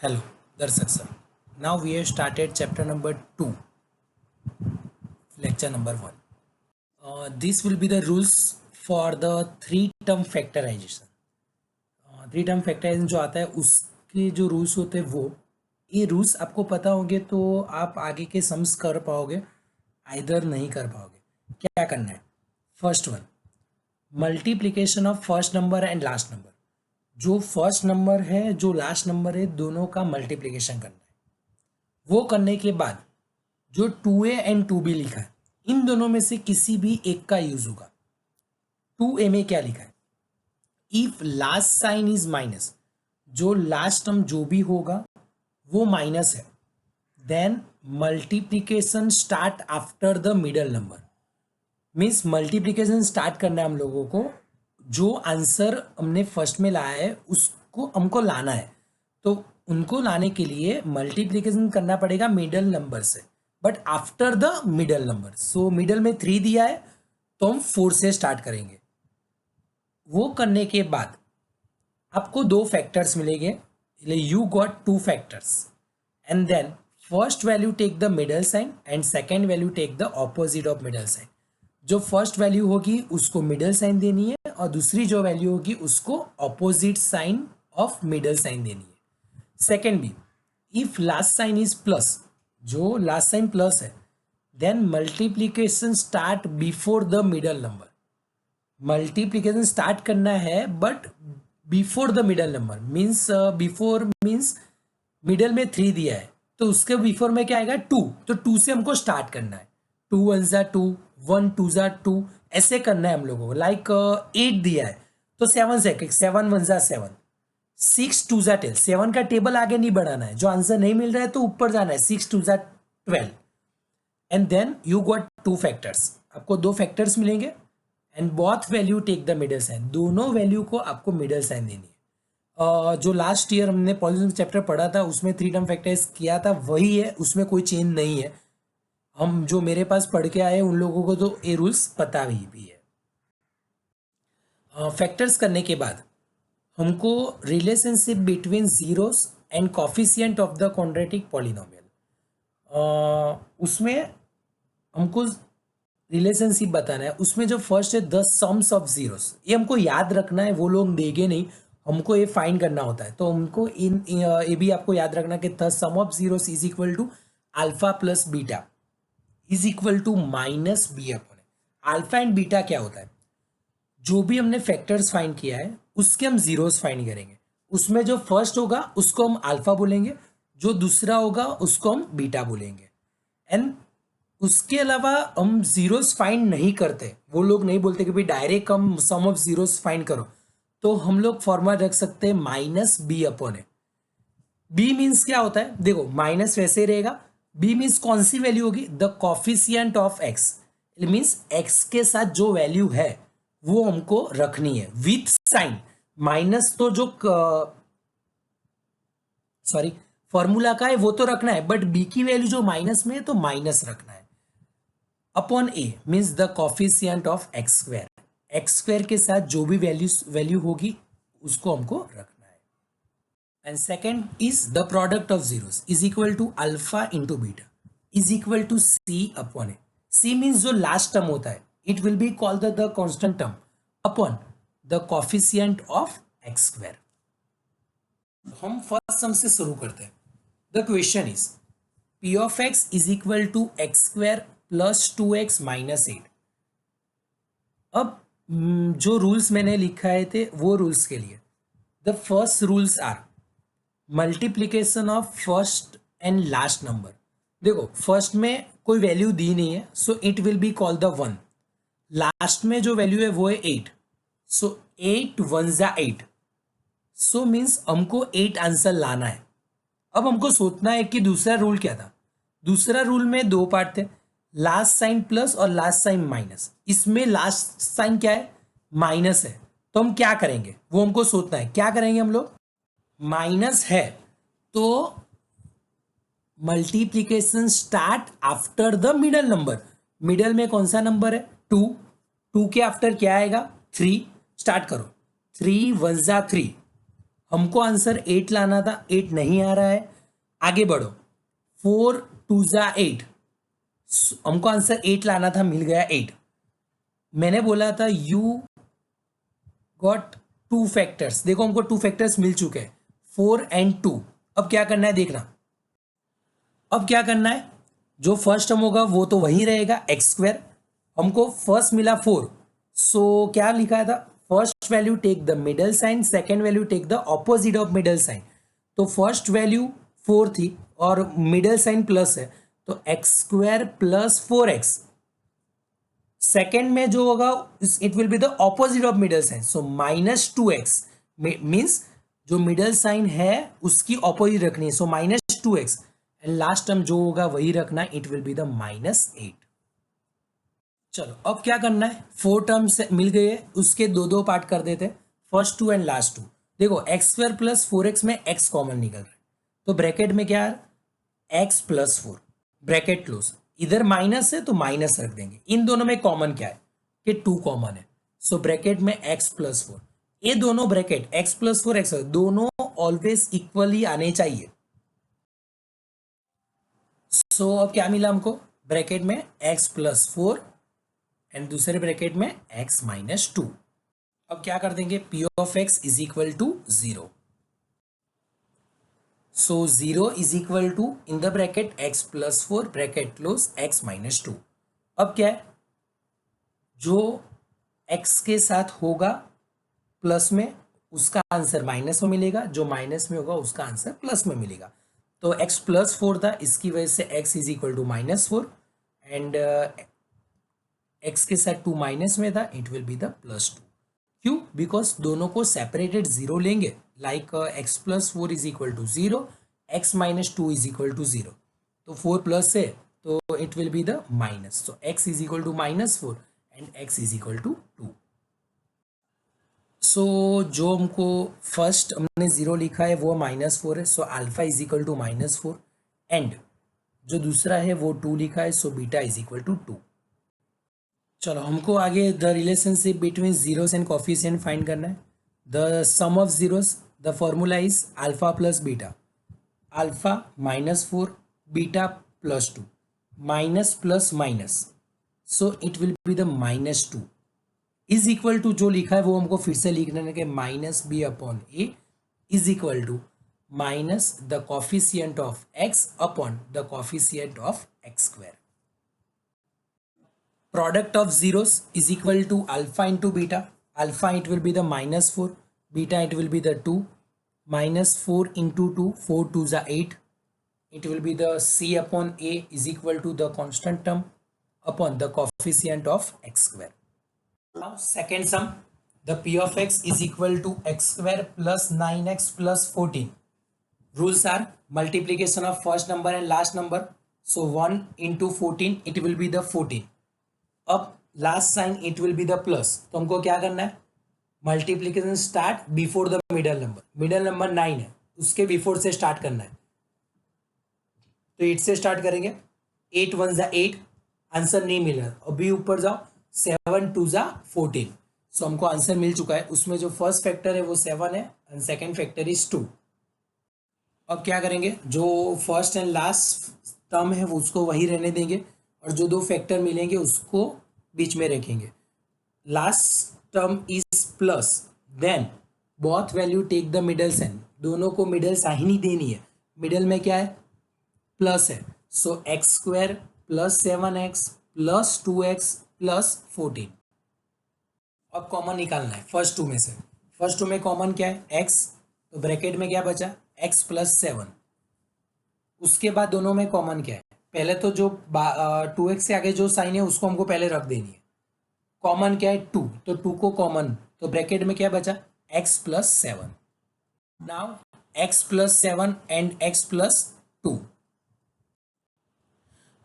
Hello, Darshak sir. Now we have started chapter number 2, lecture number 1. This will be the rules for the three-term factorization. Three term factorization जो आता है उसके जो rules होते हैं वो ये रूल्स आपको पता होंगे तो आप आगे के सम्स कर पाओगे, आइदर नहीं कर पाओगे। क्या करना है? First one, multiplication of first number and last number. जो फर्स्ट नंबर है जो लास्ट नंबर है दोनों का मल्टीप्लिकेशन करना है। वो करने के बाद जो 2a एंड 2b लिखा है इन दोनों में से किसी भी एक का यूज होगा। 2a में क्या लिखा है? If last sign is minus, जो लास्ट टर्म जो भी होगा वो माइनस है, then multiplication start after the middle number. Means multiplication start करना है हम लोगों को, जो आंसर हमने फर्स्ट में लाया है उसको हमको लाना है, तो उनको लाने के लिए मल्टीप्लिकेशन करना पड़ेगा मिडल नंबर से, but after the middle number. So middle में 3 दिया है तो हम 4 से स्टार्ट करेंगे। वो करने के बाद आपको 2 फैक्टर्स मिलेंगे, you got 2 factors and then first value take the middle sign and second value take the opposite of middle sign. जो फर्स्ट वैल्यू होगी उसको मिडल साइन देनी है और दूसरी जो वैल्यू होगी उसको opposite sign of middle sign देनी है। सेकेंड भी, if last sign is plus, जो लास्ट साइन प्लस है, then multiplication start before the middle number. Multiplication start करना है but before the middle number, means before means middle में 3 दिया है तो उसके बिफोर में क्या आएगा 2, तो 2 से हमको स्टार्ट करना है। 2 1 ज़ा 2, 1 2 ज़ा 2, ऐसे करना है हम लोगों को। लाइक 8 दिया है तो 7 से 7 1 ज़ा 7, 6 2 ज़ा 10। 7 का टेबल आगे नहीं बढ़ाना है, जो आंसर नहीं मिल रहा है तो ऊपर जाना है, 6 2 ज़ा 12 and then you got 2 factors. आपको 2 फैक्टर्स मिलेंगे and both value take the middle sign. दोनों वैल्यू को आपको मिडल साइन देनी है। जो लास्ट ईयर हमने पॉलिटिक्स चैप्टर पढ़ा था उसमें 3 टर्म फैक्टराइज किया था वही है, उसमें कोई चेंज नहीं है। हम जो मेरे पास पढ़ के आए उन लोगों को तो ये रूल्स पता भी है। फैक्टर्स करने के बाद हमको relationship between zeros and coefficient of the quadratic polynomial, उसमें हमको रिलेशनशिप बताना है। उसमें जो फर्स्ट है द सम्स ऑफ जीरोस, ये हमको याद रखना है, वो लोग देंगे नहीं, हमको ये फाइंड करना होता है। तो हमको ये भी आपको याद रखना कि the sum of zeros is equal to alpha plus beta is equal to minus B upon. Alpha and beta क्या होता है? जो भी हमने फैक्टर्स फाइंड किया है उसके हम जीरोस फाइंड करेंगे। उसमें जो फर्स्ट होगा उसको हम अल्फा बोलेंगे, जो दूसरा होगा उसको हम बीटा बोलेंगे। एंड उसके अलावा हम जीरोस फाइंड नहीं करते, वो लोग नहीं बोलते कि भाई डायरेक्ट हम सम ऑफ जीरोस फाइंड करो, तो हम लोग फॉर्मूला रख सकते हैं माइनस बी अपॉन ए। बी मीन्स क्या होता है? देखो माइनस वैसे ही रहेगा, बी मीन्स कौन सी वैल्यू होगी? The coefficient of x, means x के साथ जो वैल्यू है वो हमको रखनी है विथ साइन। माइनस तो जो सॉरी फॉर्मूला का है वो तो रखना है, बट बी की वैल्यू जो माइनस में है तो माइनस रखना है। Upon A means the coefficient of X square, x square के साथ जो भी वैल्यू होगी उसको हमको रखना है। And second is the product of zeros is equal to alpha into beta is equal to C upon A. C means जो लास्ट टर्म होता है, it will be called the constant term upon the coefficient of X square. हम first sum से शुरू करते हैं। The question is P of X is equal to X square plus 2x minus 8। अब जो rules मैंने लिखाए थे वो रूल्स के लिए, the first rules are multiplication of first and last number. देखो फर्स्ट में कोई वैल्यू दी नहीं है so it will be called the 1। लास्ट में जो वैल्यू है वो है 8, सो 8 1 ज़ा 8, सो मीन्स हमको 8 आंसर लाना है। अब हमको सोचना है कि दूसरा रूल क्या था। दूसरा रूल में 2 पार्ट थे, लास्ट साइन प्लस और लास्ट साइन माइनस। इसमें लास्ट साइन क्या है? माइनस है, तो हम क्या करेंगे वो हमको सोचना है। क्या करेंगे हम लोग? माइनस है तो multiplication start after the middle number. Middle में कौन सा नंबर है? 2, 2 के आफ्टर क्या आएगा? 3। स्टार्ट करो, 3 1 ज़ा 3। हमको आंसर 8 लाना था, 8 नहीं आ रहा है, आगे बढ़ो। 4 2 जा 8, हमको आंसर 8 लाना था, मिल गया 8। मैंने बोला था यू गॉट 2 फैक्टर्स, देखो हमको 2 फैक्टर्स मिल चुके हैं, 4 एंड 2। अब क्या करना है देखना, अब क्या करना है, जो फर्स्ट टर्म होगा वो तो वही रहेगा एक्स स्क्वायर। हमको फर्स्ट मिला 4, सो क्या लिखा था, first value take the middle sign, second value take the opposite of middle sign. तो फर्स्ट वैल्यू 4 थी और मिडल साइन प्लस है, तो x square plus 4x। Second में जो होगा it will be the opposite of middle sign, so -2x means जो middle sign है उसकी ऑपोजिट रखनी है, so -2x। And last term जो होगा वही रखना है, इट विल बी द -8। चलो अब क्या करना है, 4 टर्म्स मिल गए हैं, उसके दो दो पार्ट कर देते हैं, फर्स्ट 2 एंड लास्ट 2। देखो एक्स स्क्वायर प्लस 4x में x कॉमन निकल रहा है, तो ब्रैकेट में क्या है, x प्लस 4, ब्रैकेट क्लोज। इधर माइनस है तो माइनस रख देंगे, इन दोनों में कॉमन क्या है कि 2 कॉमन है, सो ब्रैकेट में x प्लस 4। ये दोनों ब्रैकेट x प्लस 4 x दोनों ऑलवेज इक्वली आने चाहिए। सो अब क्या मिला हमको, ब्रैकेट में x प्लस 4 एंड दूसरे ब्रैकेट में x माइनस 2। अब क्या कर देंगे, p of x is equal to 0। So 0 is equal to in the bracket x plus 4 bracket close x minus 2। अब क्या है, जो x के साथ होगा प्लस में उसका आंसर माइनस में मिलेगा, जो माइनस में होगा उसका आंसर प्लस में मिलेगा। तो x प्लस 4 था, इसकी वजह से x is equal to -4 and x के साथ 2 माइनस में था, इट विल बी द +2। क्यों, बिकॉज दोनों को सेपरेटेड जीरो लेंगे, like x plus 4 is equal to 0, x minus 2 is equal to 0। तो 4 प्लस है तो it will be the minus, so x is equal to -4 and x is equal to 2। So जो हमको first हमने 0 लिखा है वो -4 है, so alpha is equal to -4 and जो दूसरा है वो 2 लिखा है, so beta is equal to 2। चलो हमको आगे the relationship between zeros and coefficient find करना है। The sum of zeros, the formula is alpha plus beta, alpha -4 beta +2, minus plus minus, so it will be the -2 is equal to, जो लिखा है वो हमको फिर से लिखना है कि -b/a is equal to minus the coefficient of x upon the coefficient of x square. Product of zeros is equal to alpha into beta. Alpha it will be the -4, beta it will be the 2, -4 into 2, 4 2s are 8. It will be the c upon a is equal to the constant term upon the coefficient of x square. Now second sum, the p of x is equal to x square plus 9x plus 14. Rules are multiplication of first number and last number. So 1 into 14 it will be the 14. अब last sign it will be the plus, तो हमको क्या करना है, multiplication start before the middle number 9 है उसके before से start करना है, तो 8 से स्टार्ट करेंगे, 8 1 जा 8, आंसर नहीं मिला, अभी ऊपर जाओ, 7 2 जा 14, सो हमको आंसर मिल चुका है। उसमें जो फर्स्ट फैक्टर है वो 7 है एंड सेकेंड फैक्टर इज 2। अब क्या करेंगे, जो फर्स्ट एंड लास्ट टर्म है वो उसको वही रहने देंगे और जो दो फैक्टर मिलेंगे उसको बीच में रखेंगे। Last term is plus, then both value take the middle sign, दोनों को मिडल साइन ही देनी है, मिडल में क्या है प्लस है, so x square plus 7x plus 2x plus 14। अब कॉमन निकालना है फर्स्ट 2 में से, फर्स्ट 2 में कॉमन क्या है x, तो ब्रैकेट में क्या बचा x प्लस 7, उसके बाद दोनों में कॉमन क्या है, पहले तो जो 2x से आगे जो साइन है उसको हमको पहले रख देनी है, कॉमन क्या है 2, तो 2 को कॉमन, तो ब्रैकेट में क्या बचा x plus 7। Now x plus 7 and x plus 2,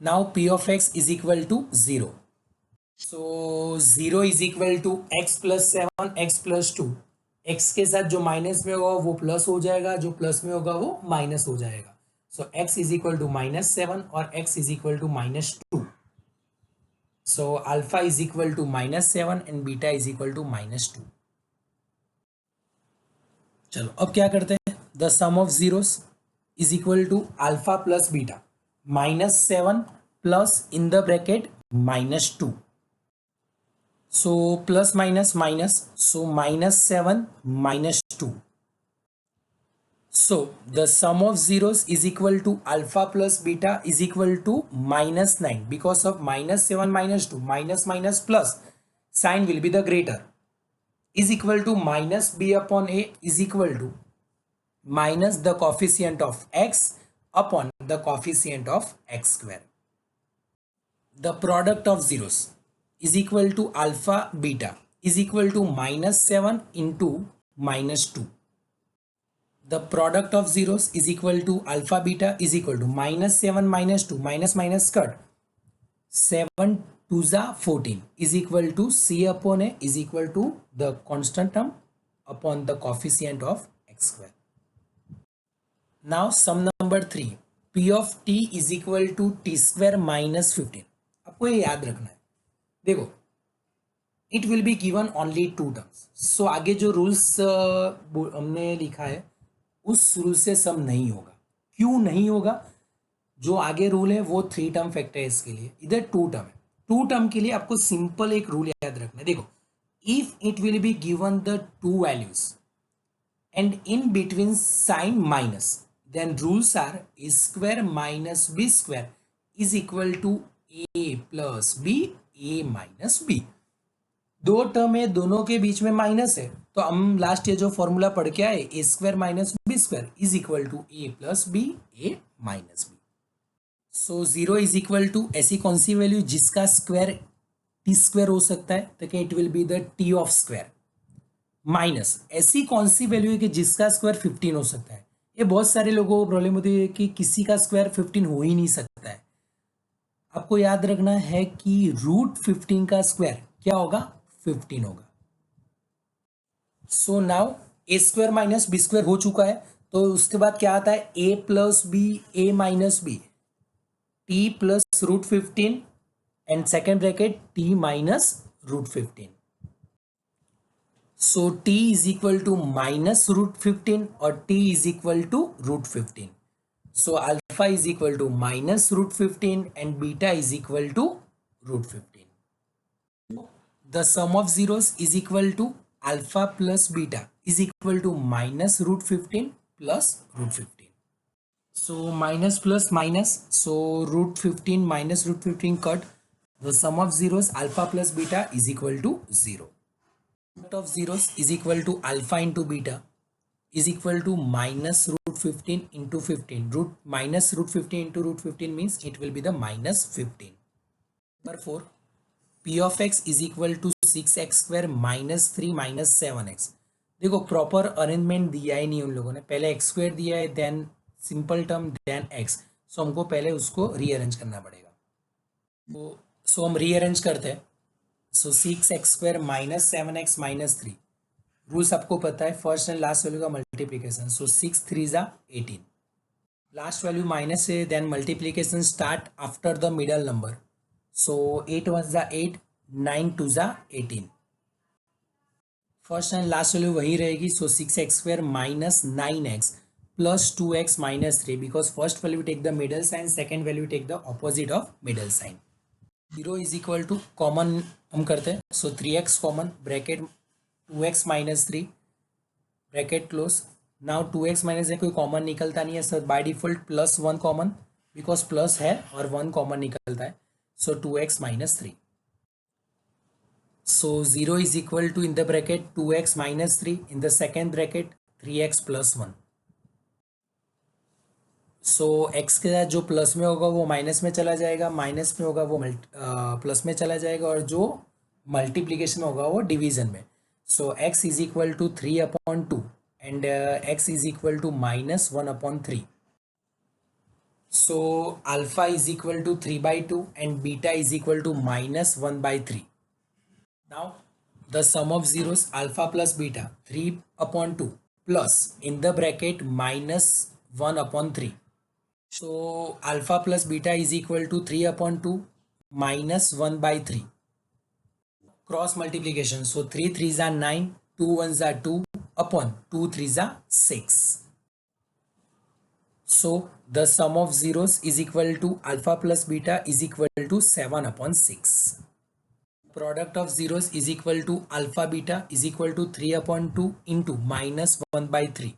now p of x is equal to 0, so 0 is equal to x plus 7 x plus 2, x के साथ जो माइनस में होगा वो प्लस हो जाएगा, जो प्लस में होगा वो माइनस हो जाएगा, so x is equal to -7 और x is equal to -2, so alpha is equal to -7 and beta is equal to -2। चलो अब क्या करते हैं, the sum of zeros is equal to alpha plus beta -7 plus in the bracket -2. So plus minus minus, so -7 -2. So the sum of zeros is equal to alpha plus beta is equal to -9. Because of -7 -2, minus minus plus, sign will be the greater, is equal to minus b upon a is equal to minus the coefficient of x upon the coefficient of x square. The product of zeros is equal to alpha beta is equal to -7 into -2. The product of zeros is equal to alpha beta is equal to -7 -2 minus minus cut 7 2 za 14 is equal to c upon a is equal to the constant term upon the coefficient of x square. Now sum number 3, p of t is equal to t square minus 15. आपको ये याद रखना है. देखो, it will be given only 2 terms. So आगे जो rules हमने लिखा है उस रूल से सम नहीं होगा. क्यों नहीं होगा? जो आगे रूल है वो 3 टर्म फैक्टर है, इसके लिए इधर 2 टर्म है. 2 टर्म के लिए आपको सिंपल एक रूल याद रखना है. देखो, if it will be given the 2 values and in between sign minus, then rules are a square minus b square is equal to a plus b, a minus b. दो term है, दोनों के बीच में minus है, तो हम last ये जो फॉर्मूला पढ़ के आए, a square minus b square is equal to a plus b, a minus b. So zero is equal to ऐसी कौन सी वैल्यू जिसका स्क्वायर टी स्क्वायर हो सकता है, तो क्या it will be the t of square. Minus ऐसी कौन सी वैल्यू है कि जिसका स्क्वायर 15 हो सकता है. ये बहुत सारे लोगों को प्रॉब्लम होती है कि किसी का स्क्वायर 15 हो ही नहीं सकता है. आपको याद रखना है कि √15 का स्क्वायर क्या होगा, 15 होगा. So now a square minus b square हो चुका है, तो उसके बाद क्या आता है, a plus b, a minus b, t plus √15 and second bracket t minus √15. So t is equal to minus √15 or t is equal to √15. So alpha is equal to minus √15 and beta is equal to √15. The sum of zeros is equal to alpha plus beta is equal to minus √15 plus √15. So minus plus minus, so √15 minus √15 cut. The sum of zeros alpha plus beta is equal to 0. Product of zeros is equal to alpha into beta is equal to minus √15 into 15. Minus √15 into √15 means it will be the minus 15. Number 4, p of x is equal to 6x square minus 3 minus 7x. देखो proper arrangement दिया ही नहीं उन लोगों ने. पहले x square दिया है, then simple term, then x. So हमको पहले उसको रीअरेंज करना पड़ेगा. सो हम रीअरेंज करते हैं. So 6x square minus 7x minus 3. Rules आपको पता है, फर्स्ट एंड लास्ट वैल्यू का मल्टीप्लीकेशन. सो 6 3 जा 18. लास्ट वैल्यू माइनस है, then multiplication start after the middle number. So 8 1 जा 8, 9 2 जा 18. फर्स्ट एंड लास्ट वैल्यू वही रहेगी. So 6x square minus 9x plus 2x minus 3. Because first value take the middle sign, second value take the opposite of middle sign. 0 is equal to common हम करते हैं. So 3x common, bracket 2x minus 3 bracket close. Now 2x minus कोई common निकलता नहीं है sir, by default plus 1 common, because plus है और 1 common निकलता है. So 2x minus 3. So 0 is equal to in the bracket 2x minus 3, in the second bracket 3x plus 1. So x के साथ जो प्लस में होगा वो माइनस में चला जाएगा, माइनस में होगा वो प्लस में चला जाएगा, और जो मल्टीप्लीकेशन में होगा वो डिवीजन में. So x is equal to 3/2 and x is equal to -1/3. So alpha is equal to 3/2 and beta is equal to -1/3. Now the sum of zeros alpha plus beta 3/2 plus in the bracket -1/3. So alpha plus beta is equal to 3/2 minus 1/3. Cross multiplication. So 3 3s are 9, 2 1s are 2, upon 2 3s are 6. So the sum of zeros is equal to alpha plus beta is equal to 7 upon 6. Product of zeros is equal to alpha beta is equal to 3 upon 2 into minus 1 by 3.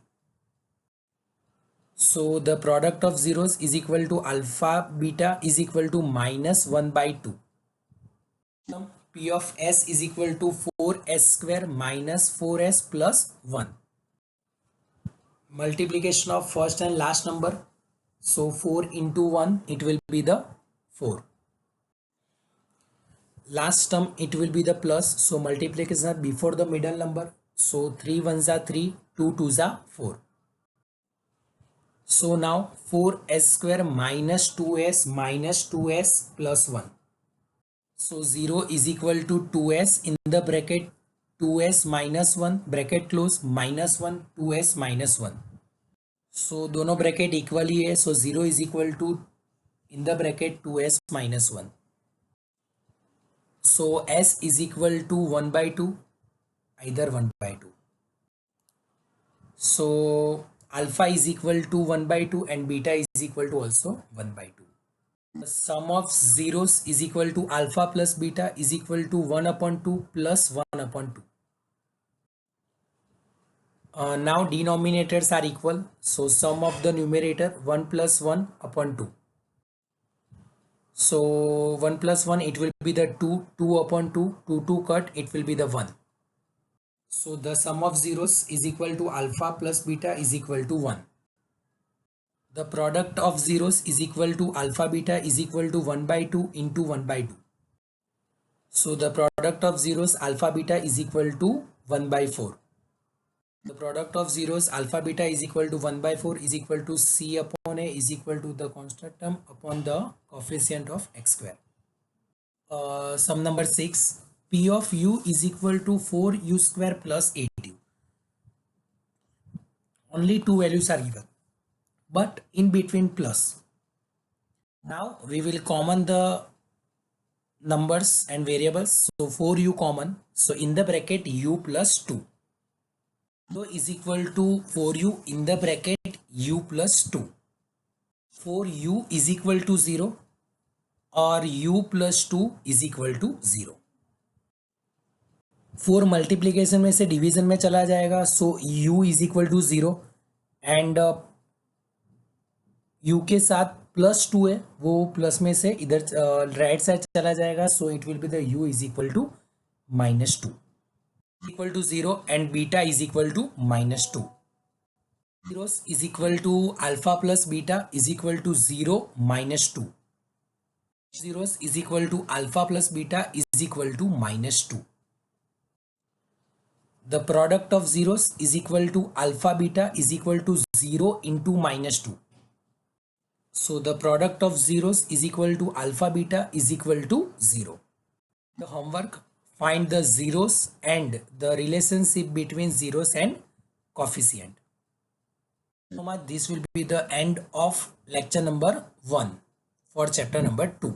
So the product of zeros is equal to alpha beta is equal to minus 1 by 2. P of s is equal to 4s square minus 4s plus 1. Multiplication of first and last number. So 4 into 1, it will be the 4. Last term, it will be the plus. So multiplication before the middle number. So 3 1s are 3, 2 2s are 4. So now 4s square minus 2s plus 1. So 0 is equal to 2s in the bracket 2s minus 1 bracket close minus 1 2s minus 1. So दोनों bracket equally है. So 0 is equal to in the bracket 2s minus 1. So s is equal to 1 by 2, either 1 by 2. So alpha is equal to 1 by 2 and beta is equal to also 1 by 2. The sum of zeros is equal to alpha plus beta is equal to 1 upon 2 plus 1 upon 2. Now denominators are equal. So sum of the numerator 1 plus 1 upon 2. So 1 plus 1 it will be the 2, 2 upon 2, 2 2 cut, it will be the 1. So the sum of zeros is equal to alpha plus beta is equal to 1. The product of zeros is equal to alpha beta is equal to 1 by 2 into 1 by 2. So the product of zeros alpha beta is equal to 1 by 4. The product of zeros alpha beta is equal to 1 by 4 is equal to c upon a is equal to the constant term upon the coefficient of x square. Sum number 6. P of u is equal to 4u square plus 8u. Only two values are given, but in between plus. Now we will common the numbers and variables. So 4u common. So in the bracket u plus 2. So is equal to 4u in the bracket u plus 2. 4u is equal to 0 or u plus 2 is equal to 0. 4 multiplication में से division में चला जाएगा. So u is equal to 0 and u के साथ plus 2 है, वो plus में से इधर राइट साइड चला जाएगा. So it will be the u is equal to -2 equal to 0 and beta is equal to -2. zeros is equal to alpha plus beta is equal to 0 -2. Zeros is equal to alpha plus beta is equal to -2. The product of zeros is equal to alpha beta is equal to 0 into -2. So the product of zeros is equal to alpha beta is equal to 0. The homework: find the zeros and the relationship between zeros and coefficient. So much. This will be the end of lecture number 1 for chapter number 2.